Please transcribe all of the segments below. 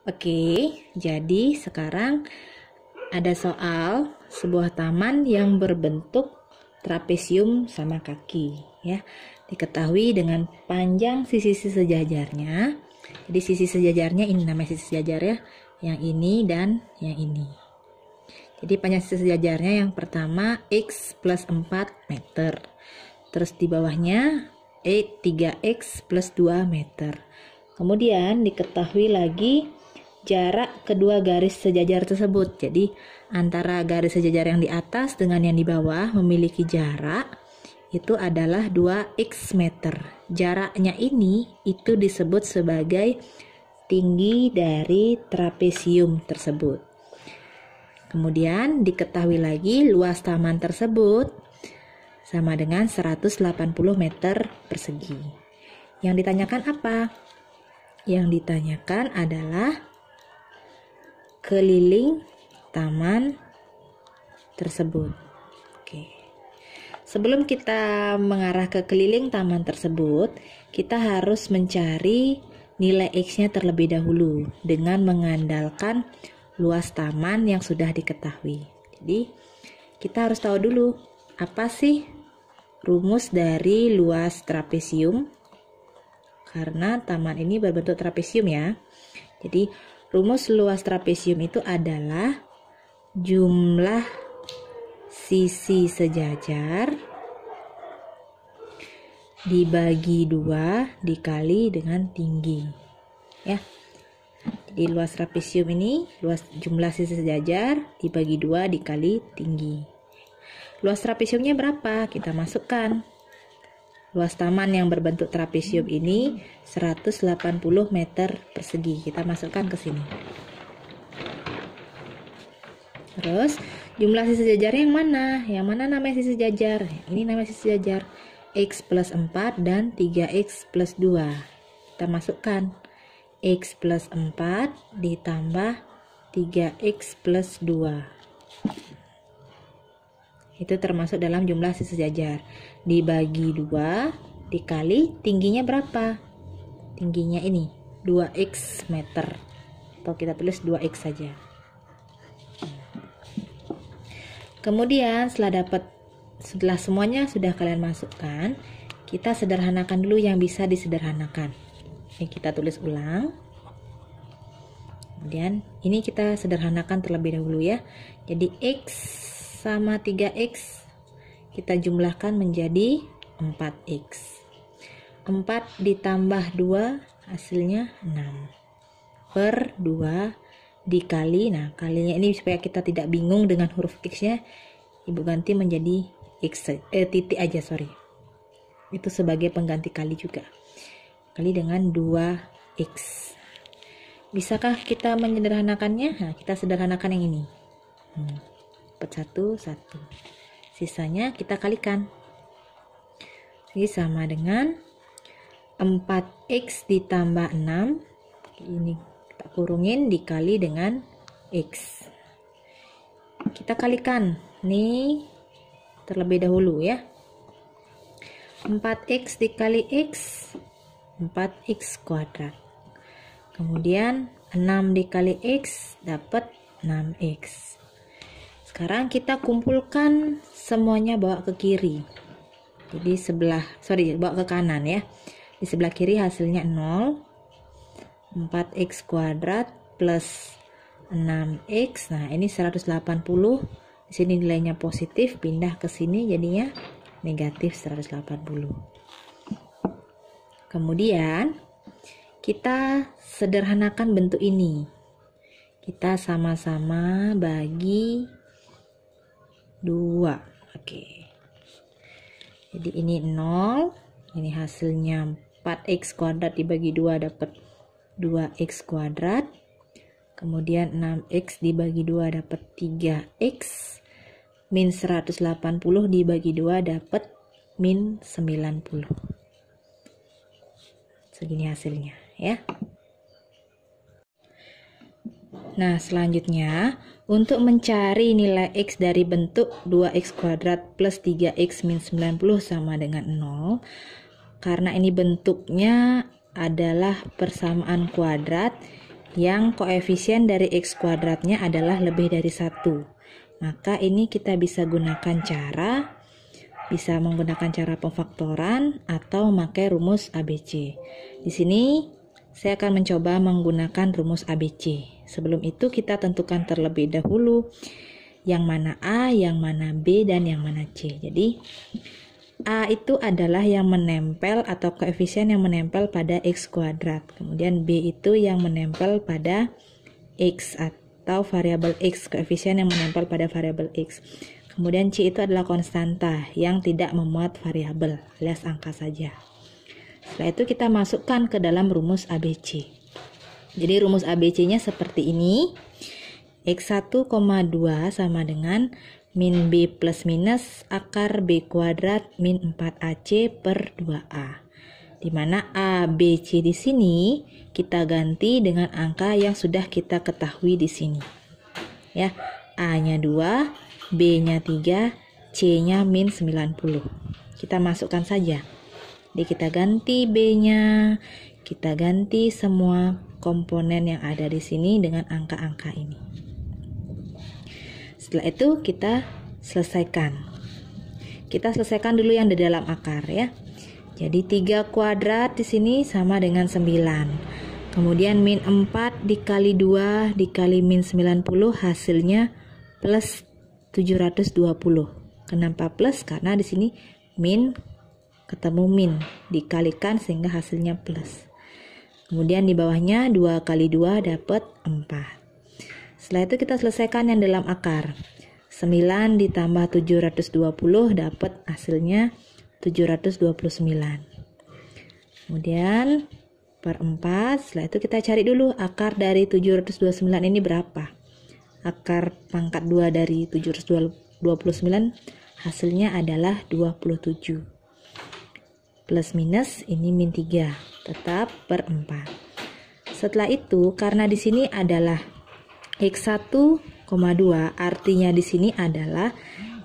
Oke, jadi sekarang ada soal sebuah taman yang berbentuk trapesium sama kaki ya. Diketahui dengan panjang sisi-sisi sejajarnya. Jadi sisi sejajarnya ini namanya sisi sejajar ya, yang ini dan yang ini. Jadi panjang sisi sejajarnya yang pertama X plus 4 meter. Terus di bawahnya 3X plus 2 meter. Kemudian diketahui lagi jarak kedua garis sejajar tersebut. Jadi antara garis sejajar yang di atas dengan yang di bawah memiliki jarak itu adalah 2x meter. Jaraknya ini itu disebut sebagai tinggi dari trapesium tersebut. Kemudian diketahui lagi luas taman tersebut sama dengan 180 meter persegi. Yang ditanyakan apa? Yang ditanyakan adalah keliling taman tersebut. Oke. Sebelum kita mengarah ke keliling taman tersebut, kita harus mencari nilai X-nya terlebih dahulu dengan mengandalkan luas taman yang sudah diketahui. Jadi, kita harus tahu dulu apa sih rumus dari luas trapesium? Karena taman ini berbentuk trapesium ya. Jadi, rumus luas trapesium itu adalah jumlah sisi sejajar dibagi 2 dikali dengan tinggi. Ya. Jadi luas trapesium ini jumlah sisi sejajar dibagi 2 dikali tinggi. Luas trapesiumnya berapa? Kita masukkan. Luas taman yang berbentuk trapesium ini 180 meter persegi. Kita masukkan ke sini. Terus, jumlah sisi sejajarnya yang mana? Yang mana namanya sisi sejajar? Ini namanya sisi sejajar. X plus 4 dan 3X plus 2. Kita masukkan. X plus 4 ditambah 3X plus 2. Itu termasuk dalam jumlah sisi sejajar. Dibagi 2 dikali tingginya berapa? Tingginya ini 2x meter. Atau kita tulis 2x saja. Kemudian setelah semuanya sudah kalian masukkan, kita sederhanakan dulu yang bisa disederhanakan. Ini kita tulis ulang. Kemudian ini kita sederhanakan terlebih dahulu ya. Jadi X sama 3X kita jumlahkan menjadi 4X. 4 ditambah 2 hasilnya 6 per 2 dikali, nah kalinya ini supaya kita tidak bingung dengan huruf X nya, ibu ganti menjadi X, titik aja sorry, itu sebagai pengganti kali juga, kali dengan 2X. Bisakah kita menyederhanakannya? Nah, kita sederhanakan yang ini. 1, sisanya kita kalikan. Ini sama dengan 4X ditambah 6. Ini kita kurungin dikali dengan X. Kita kalikan. Nih terlebih dahulu ya. 4X dikali X 4X kuadrat. Kemudian 6 dikali X dapat 6X. Sekarang kita kumpulkan semuanya bawa ke kiri. Jadi bawa ke kanan ya. Di sebelah kiri hasilnya 0. 4x kuadrat plus 6x. Nah, ini 180. Di sini nilainya positif, pindah ke sini jadinya negatif 180. Kemudian kita sederhanakan bentuk ini. Kita sama-sama bagi 2. Oke. Jadi ini 0, ini hasilnya 4x kuadrat dibagi 2 dapat 2x kuadrat. Kemudian 6x dibagi 2 dapat 3x. Min 180 dibagi 2 dapat min 90. Segini hasilnya ya. Nah, selanjutnya untuk mencari nilai X dari bentuk 2x kuadrat plus 3x min 90 sama dengan 0, karena ini bentuknya adalah persamaan kuadrat, yang koefisien dari X kuadratnya adalah lebih dari 1. Maka ini kita bisa menggunakan cara pemfaktoran atau memakai rumus ABC. Di sini saya akan mencoba menggunakan rumus ABC. Sebelum itu kita tentukan terlebih dahulu yang mana A, yang mana B, dan yang mana C. Jadi A itu adalah yang menempel atau koefisien yang menempel pada X kuadrat. Kemudian B itu yang menempel pada X atau variabel X, koefisien yang menempel pada variabel X. Kemudian C itu adalah konstanta yang tidak memuat variabel, alias angka saja. Setelah itu kita masukkan ke dalam rumus ABC. Jadi rumus ABC-nya seperti ini. X1, 2 sama dengan min B plus minus akar B kuadrat min 4AC per 2A. Di mana A, B, C di sini kita ganti dengan angka yang sudah kita ketahui di sini. Ya, A-nya 2, B-nya 3, C-nya min 90. Kita masukkan saja. Jadi kita ganti B-nya, kita ganti semua komponen yang ada di sini dengan angka-angka ini. Setelah itu kita selesaikan. Kita selesaikan dulu yang di dalam akar ya. Jadi 3 kuadrat di sini sama dengan 9. Kemudian min 4 dikali 2 dikali min 90 hasilnya plus 720. Kenapa plus? Karena di sini min ketemu min dikalikan sehingga hasilnya plus. Kemudian di bawahnya 2 kali 2 dapat 4. Setelah itu kita selesaikan yang dalam akar. 9 ditambah 720 dapat hasilnya 729. Kemudian per 4. Setelah itu kita cari dulu akar dari 729 ini berapa. Akar pangkat 2 dari 729 hasilnya adalah 27. Plus minus ini min 3, tetap per 4. Setelah itu karena di sini adalah X1, 2, artinya di sini adalah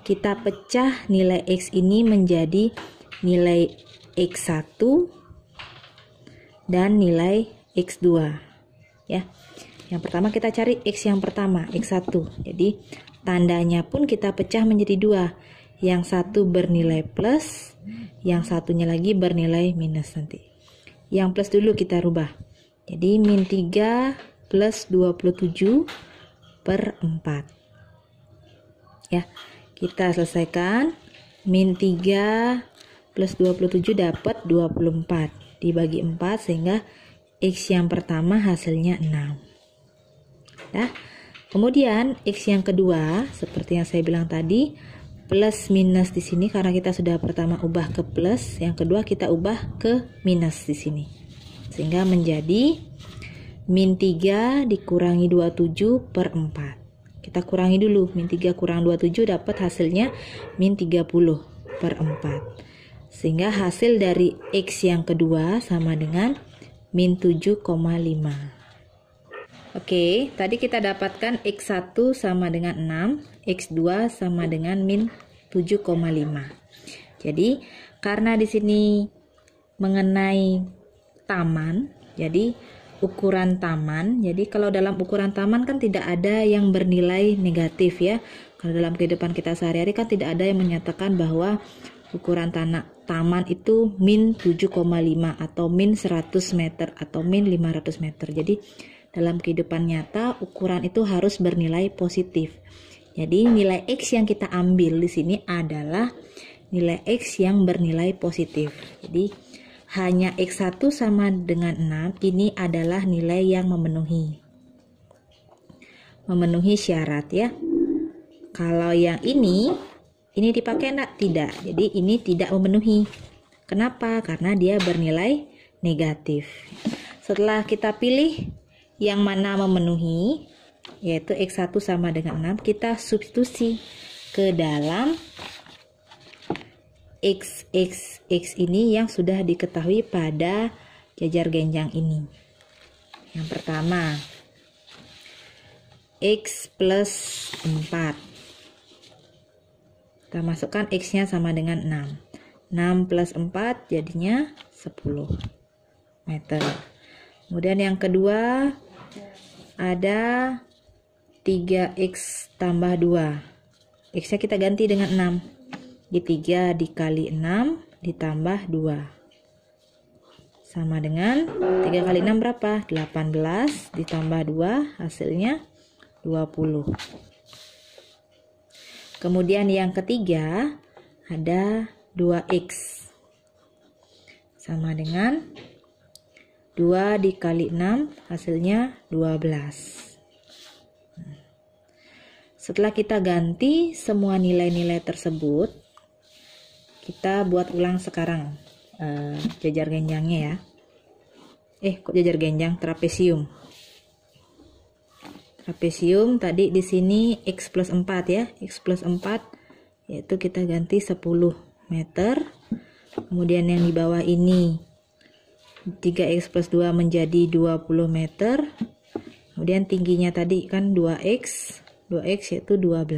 kita pecah nilai X ini menjadi nilai X1 dan nilai X2 ya. Yang pertama kita cari X yang pertama, X1. Jadi tandanya pun kita pecah menjadi 2. Yang satu bernilai plus, yang satunya lagi bernilai minus nanti. Yang plus dulu kita rubah. Jadi min 3 plus 27 per 4. Ya, kita selesaikan. Min 3 plus 27 dapat 24. Dibagi 4 sehingga X yang pertama hasilnya 6. Nah, kemudian X yang kedua seperti yang saya bilang tadi plus minus di sini karena kita sudah pertama ubah ke plus, yang kedua kita ubah ke minus di sini. Sehingga menjadi min 3 dikurangi 27 per 4. Kita kurangi dulu, min 3 kurang 27 dapat hasilnya min 30 per 4. Sehingga hasil dari X yang kedua sama dengan min 7,5. Oke, tadi kita dapatkan X1 sama dengan 6, X2 sama dengan min 7,5. Jadi, karena di sini mengenai taman, jadi ukuran taman. Jadi, kalau dalam ukuran taman kan tidak ada yang bernilai negatif ya. Kalau dalam kehidupan kita sehari-hari kan tidak ada yang menyatakan bahwa ukuran taman itu min 7,5 atau min 100 meter atau min 500 meter. Jadi, dalam kehidupan nyata ukuran itu harus bernilai positif. Jadi nilai X yang kita ambil di sini adalah nilai X yang bernilai positif. Jadi hanya X1 sama dengan 6 ini adalah nilai yang memenuhi syarat ya. Kalau yang ini dipakai enggak? Tidak. Jadi ini tidak memenuhi. Kenapa? Karena dia bernilai negatif. Setelah kita pilih yang mana memenuhi, yaitu X1 sama dengan 6, kita substitusi ke dalam X ini yang sudah diketahui pada jajar genjang ini. Yang pertama, X plus 4. Kita masukkan X-nya sama dengan 6. 6 plus 4 jadinya 10 meter. Kemudian yang kedua, ada 3x tambah 2. X nya kita ganti dengan 6. Di 3 dikali 6 ditambah 2 sama dengan 3 kali 6 berapa? 18 ditambah 2 hasilnya 20. Kemudian yang ketiga ada 2x sama dengan 2 dikali 6 hasilnya 12. Setelah kita ganti semua nilai-nilai tersebut, kita buat ulang sekarang jajar genjangnya ya. Kok jajar genjang? Trapesium. Trapesium tadi di sini x plus 4 ya. X plus 4 yaitu kita ganti 10 meter. Kemudian yang di bawah ini 3x plus 2 menjadi 20 meter. Kemudian tingginya tadi kan 2x yaitu 12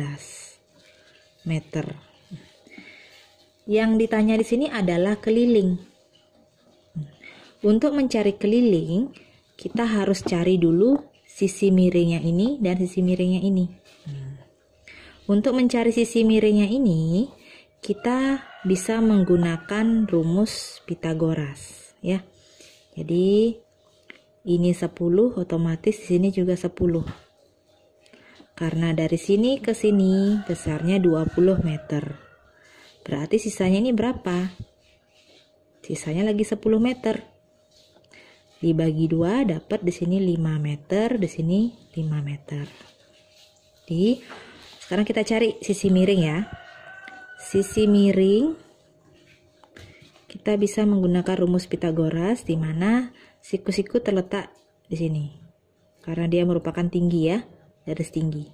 meter. Yang ditanya di sini adalah keliling. Untuk mencari keliling, kita harus cari dulu sisi miringnya ini dan sisi miringnya ini. Untuk mencari sisi miringnya ini, kita bisa menggunakan rumus Pythagoras ya. Jadi ini 10, otomatis di sini juga 10. Karena dari sini ke sini besarnya 20 meter. Berarti sisanya ini berapa? Sisanya lagi 10 meter. Dibagi 2 dapat di sini 5 meter, di sini 5 meter. Jadi sekarang kita cari sisi miring ya. Sisi miring kita bisa menggunakan rumus Pythagoras di mana siku-siku terletak di sini. Karena dia merupakan tinggi ya, garis tinggi.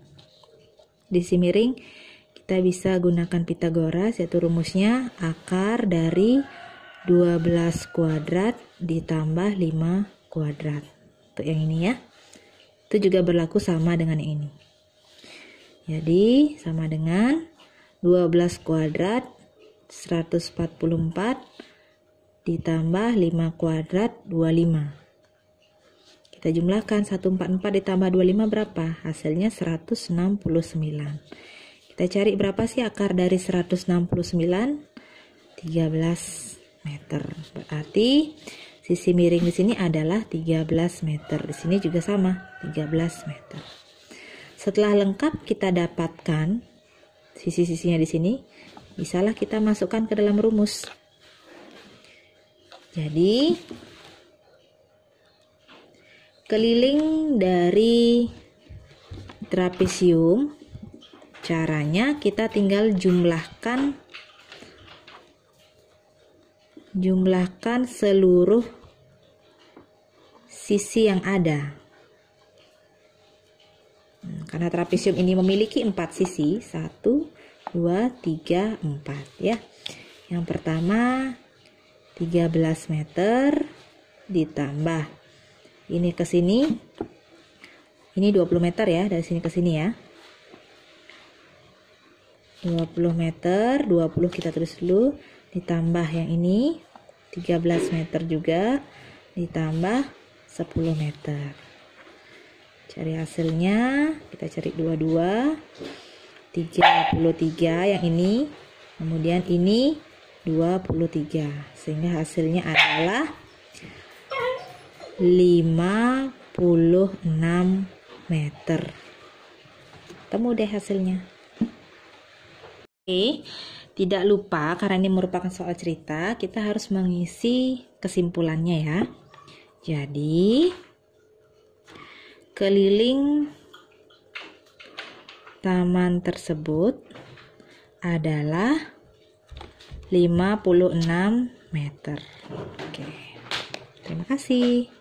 Di sisi miring kita bisa gunakan Pythagoras, yaitu rumusnya akar dari 12 kuadrat ditambah 5 kuadrat. Untuk yang ini ya. Itu juga berlaku sama dengan yang ini. Jadi sama dengan 12 kuadrat 144 ditambah 5 kuadrat 25. Kita jumlahkan 144 ditambah 25 berapa? Hasilnya 169. Kita cari berapa sih akar dari 169? 13 meter. Berarti sisi miring di sini adalah 13 meter. Di sini juga sama, 13 meter. Setelah lengkap kita dapatkan sisi-sisinya di sini, bisalah kita masukkan ke dalam rumus. Jadi keliling dari trapesium, caranya kita tinggal jumlahkan seluruh sisi yang ada. Karena trapesium ini memiliki 4 sisi, 1, 2, 3, 4 ya. Yang pertama 13 meter ditambah ini ke sini. Ini 20 meter ya, dari sini ke sini ya. 20 meter, 20 kita tulis dulu, ditambah yang ini 13 meter juga, ditambah 10 meter. Cari hasilnya, kita cari 22, 33 yang ini, kemudian ini 23, sehingga hasilnya adalah 56 meter. Temu deh hasilnya. Oke, tidak lupa karena ini merupakan soal cerita, kita harus mengisi kesimpulannya ya. Jadi, keliling taman tersebut adalah 56 meter. Oke. Terima kasih.